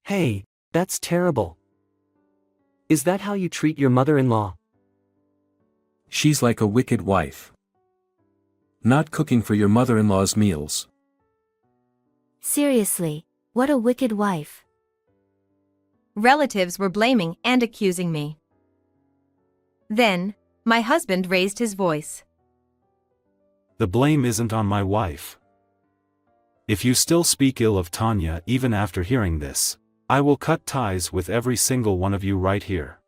Hey, that's terrible. Is that how you treat your mother-in-law? She's like a wicked wife. Not cooking for your mother-in-law's meals. Seriously, what a wicked wife. Relatives were blaming and accusing me. Then, my husband raised his voice. The blame isn't on my wife. If you still speak ill of Tanya even after hearing this, I will cut ties with every single one of you right here.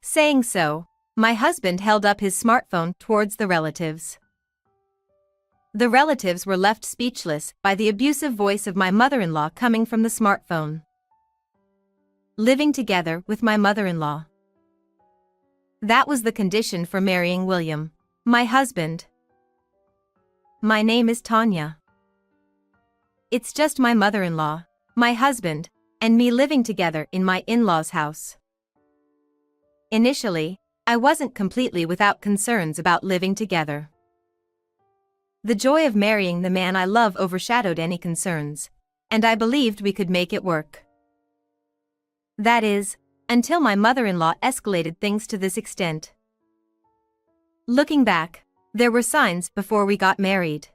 Saying so, my husband held up his smartphone towards the relatives. The relatives were left speechless by the abusive voice of my mother-in-law coming from the smartphone. Living together with my mother-in-law. That was the condition for marrying William, my husband. My name is Tanya. It's just my mother-in-law, my husband, and me living together in my in-laws' house. Initially, I wasn't completely without concerns about living together. The joy of marrying the man I love overshadowed any concerns, and I believed we could make it work. That is, until my mother-in-law escalated things to this extent. Looking back, there were signs before we got married.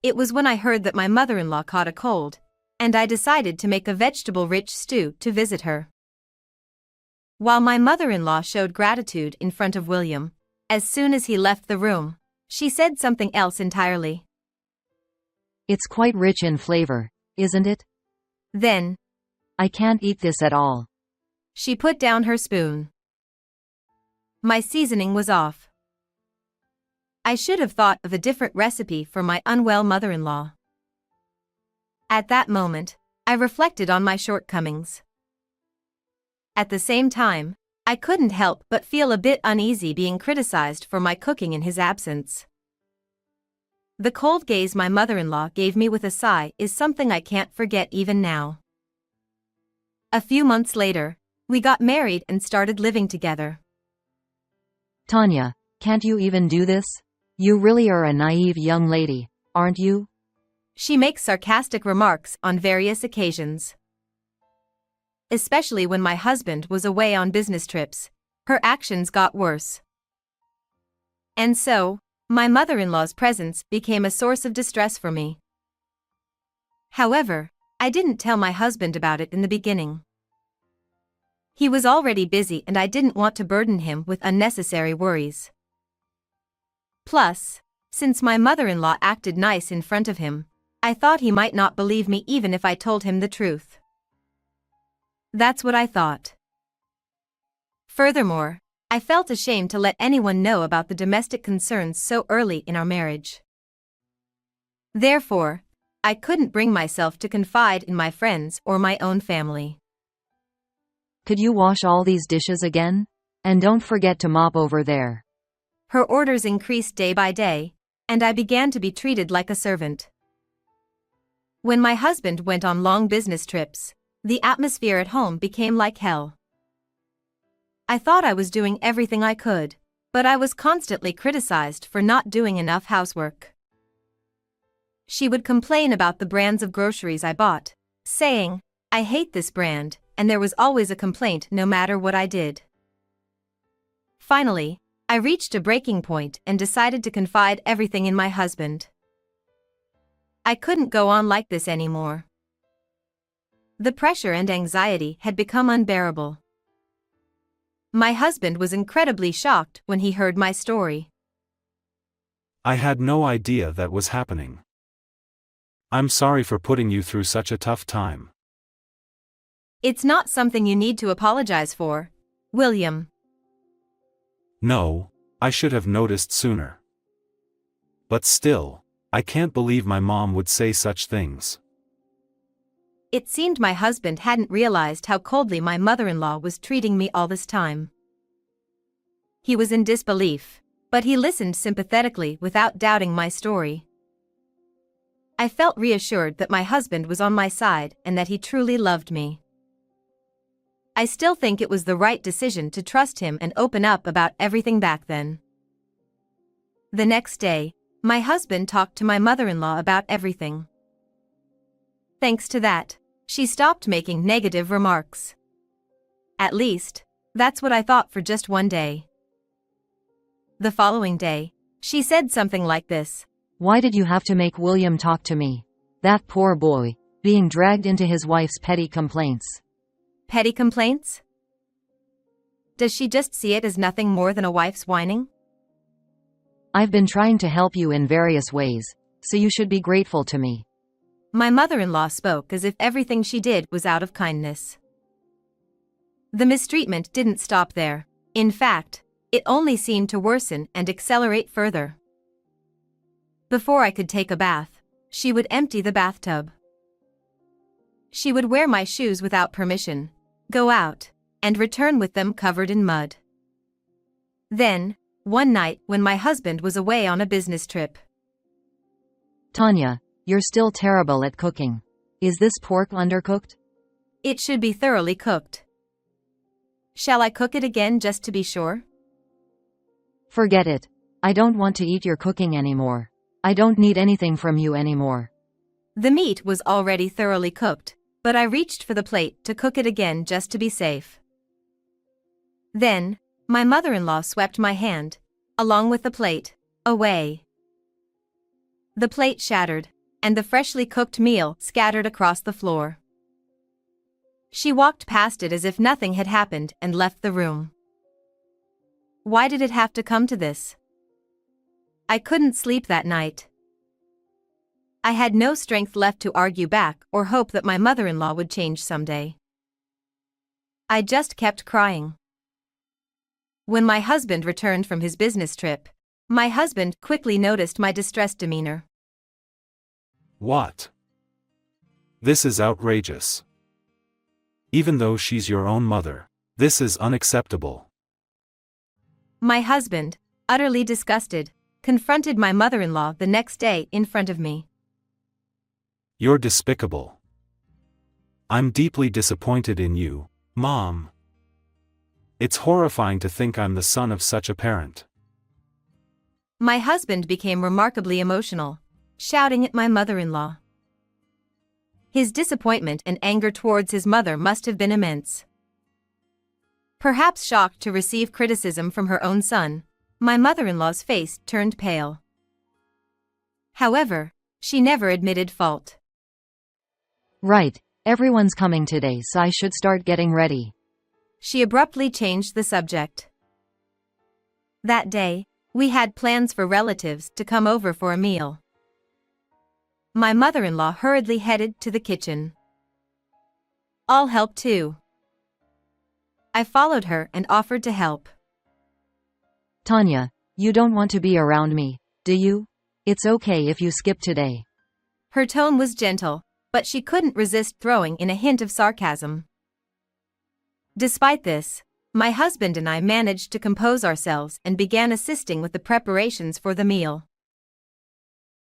It was when I heard that my mother-in-law caught a cold, and I decided to make a vegetable-rich stew to visit her. While my mother-in-law showed gratitude in front of William, as soon as he left the room, she said something else entirely. It's quite rich in flavor, isn't it? Then, I can't eat this at all. She put down her spoon. My seasoning was off. I should have thought of a different recipe for my unwell mother-in-law. At that moment, I reflected on my shortcomings. At the same time, I couldn't help but feel a bit uneasy being criticized for my cooking in his absence. The cold gaze my mother-in-law gave me with a sigh is something I can't forget even now. A few months later, we got married and started living together. Tanya, can't you even do this? You really are a naive young lady, aren't you? She makes sarcastic remarks on various occasions. Especially when my husband was away on business trips, her actions got worse. And so, my mother-in-law's presence became a source of distress for me. However, I didn't tell my husband about it in the beginning. He was already busy and I didn't want to burden him with unnecessary worries. Plus, since my mother-in-law acted nice in front of him, I thought he might not believe me even if I told him the truth. That's what I thought. Furthermore, I felt ashamed to let anyone know about the domestic concerns so early in our marriage. Therefore, I couldn't bring myself to confide in my friends or my own family. Could you wash all these dishes again? And don't forget to mop over there. Her orders increased day by day, and I began to be treated like a servant. When my husband went on long business trips, the atmosphere at home became like hell. I thought I was doing everything I could, but I was constantly criticized for not doing enough housework. She would complain about the brands of groceries I bought, saying, "I hate this brand," and there was always a complaint no matter what I did. Finally, I reached a breaking point and decided to confide everything in my husband. I couldn't go on like this anymore. The pressure and anxiety had become unbearable. My husband was incredibly shocked when he heard my story. I had no idea that was happening. I'm sorry for putting you through such a tough time. It's not something you need to apologize for, William. No, I should have noticed sooner. But still, I can't believe my mom would say such things. It seemed my husband hadn't realized how coldly my mother-in-law was treating me all this time. He was in disbelief, but he listened sympathetically without doubting my story. I felt reassured that my husband was on my side and that he truly loved me. I still think it was the right decision to trust him and open up about everything back then. The next day, my husband talked to my mother-in-law about everything. Thanks to that, she stopped making negative remarks. At least, that's what I thought for just one day. The following day, she said something like this. Why did you have to make William talk to me? That poor boy, being dragged into his wife's petty complaints. Petty complaints? Does she just see it as nothing more than a wife's whining? I've been trying to help you in various ways, so you should be grateful to me. My mother-in-law spoke as if everything she did was out of kindness. The mistreatment didn't stop there. In fact, it only seemed to worsen and accelerate further. Before I could take a bath, she would empty the bathtub. She would wear my shoes without permission, go out, and return with them covered in mud. Then, one night when my husband was away on a business trip. Tanya, you're still terrible at cooking. Is this pork undercooked? It should be thoroughly cooked. Shall I cook it again just to be sure? Forget it. I don't want to eat your cooking anymore. I don't need anything from you anymore. The meat was already thoroughly cooked, but I reached for the plate to cook it again just to be safe. Then, my mother-in-law swept my hand, along with the plate, away. The plate shattered, and the freshly cooked meal scattered across the floor. She walked past it as if nothing had happened and left the room. Why did it have to come to this? I couldn't sleep that night. I had no strength left to argue back or hope that my mother-in-law would change someday. I just kept crying. When my husband returned from his business trip, my husband quickly noticed my distressed demeanor. What? This is outrageous. Even though she's your own mother, this is unacceptable. My husband, utterly disgusted, confronted my mother-in-law the next day in front of me. You're despicable. I'm deeply disappointed in you, Mom. It's horrifying to think I'm the son of such a parent. My husband became remarkably emotional, shouting at my mother-in-law. His disappointment and anger towards his mother must have been immense. Perhaps shocked to receive criticism from her own son, my mother-in-law's face turned pale. However, she never admitted fault. Right, everyone's coming today, so I should start getting ready. She abruptly changed the subject. That day, we had plans for relatives to come over for a meal. My mother-in-law hurriedly headed to the kitchen. I'll help too. I followed her and offered to help. Tanya, you don't want to be around me, do you? It's okay if you skip today. Her tone was gentle, but she couldn't resist throwing in a hint of sarcasm. Despite this, my husband and I managed to compose ourselves and began assisting with the preparations for the meal.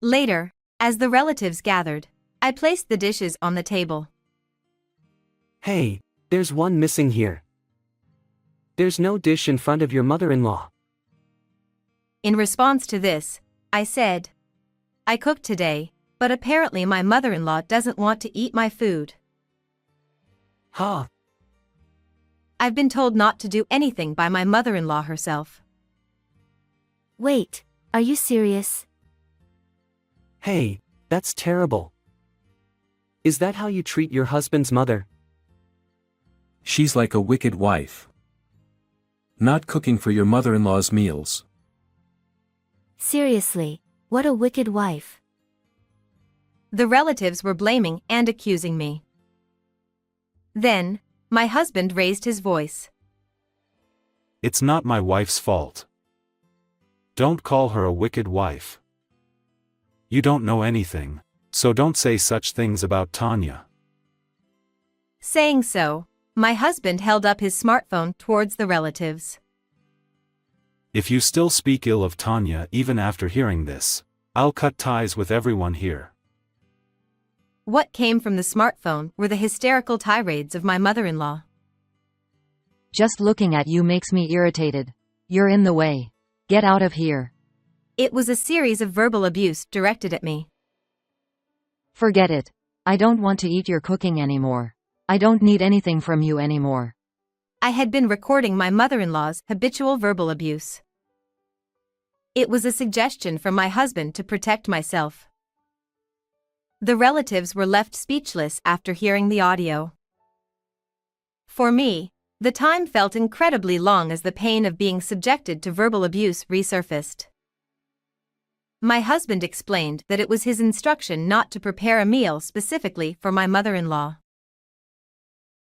Later, as the relatives gathered, I placed the dishes on the table. Hey, there's one missing here. There's no dish in front of your mother-in-law. In response to this, I said, I cooked today, but apparently my mother-in-law doesn't want to eat my food. Huh? I've been told not to do anything by my mother-in-law herself. Wait, are you serious? Hey, that's terrible. Is that how you treat your husband's mother? She's like a wicked wife. Not cooking for your mother-in-law's meals. Seriously, what a wicked wife. The relatives were blaming and accusing me. Then, my husband raised his voice. It's not my wife's fault. Don't call her a wicked wife. You don't know anything, so don't say such things about Tanya. Saying so, my husband held up his smartphone towards the relatives. If you still speak ill of Tanya even after hearing this, I'll cut ties with everyone here. What came from the smartphone were the hysterical tirades of my mother-in-law. Just looking at you makes me irritated. You're in the way. Get out of here. It was a series of verbal abuse directed at me. Forget it. I don't want to eat your cooking anymore. I don't need anything from you anymore. I had been recording my mother-in-law's habitual verbal abuse. It was a suggestion from my husband to protect myself. The relatives were left speechless after hearing the audio. For me, the time felt incredibly long as the pain of being subjected to verbal abuse resurfaced. My husband explained that it was his instruction not to prepare a meal specifically for my mother-in-law.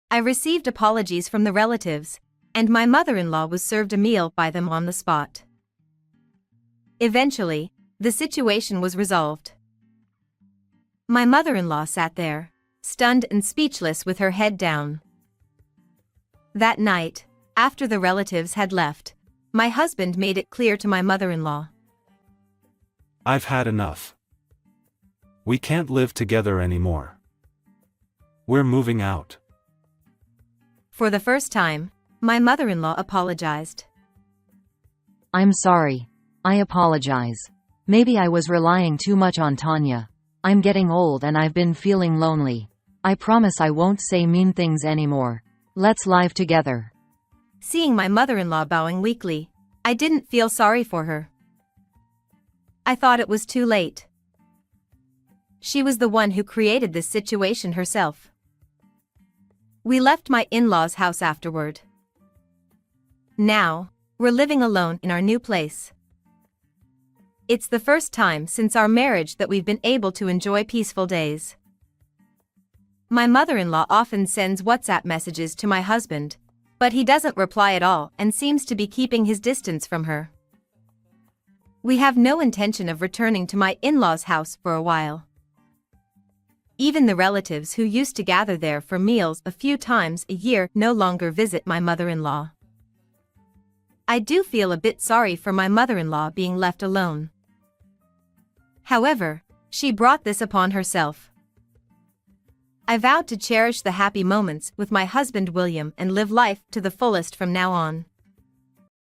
I received apologies from the relatives, and my mother-in-law was served a meal by them on the spot. Eventually, the situation was resolved. My mother-in-law sat there, stunned and speechless with her head down. That night, after the relatives had left, my husband made it clear to my mother-in-law. I've had enough. We can't live together anymore. We're moving out. For the first time, my mother-in-law apologized. I'm sorry. I apologize. Maybe I was relying too much on Tanya. I'm getting old and I've been feeling lonely. I promise I won't say mean things anymore. Let's live together. Seeing my mother-in-law bowing weakly, I didn't feel sorry for her. I thought it was too late. She was the one who created this situation herself. We left my in-laws' house afterward. Now, we're living alone in our new place. It's the first time since our marriage that we've been able to enjoy peaceful days. My mother-in-law often sends WhatsApp messages to my husband, but he doesn't reply at all and seems to be keeping his distance from her. We have no intention of returning to my in-laws' house for a while. Even the relatives who used to gather there for meals a few times a year no longer visit my mother-in-law. I do feel a bit sorry for my mother-in-law being left alone. However, she brought this upon herself. I vowed to cherish the happy moments with my husband William and live life to the fullest from now on.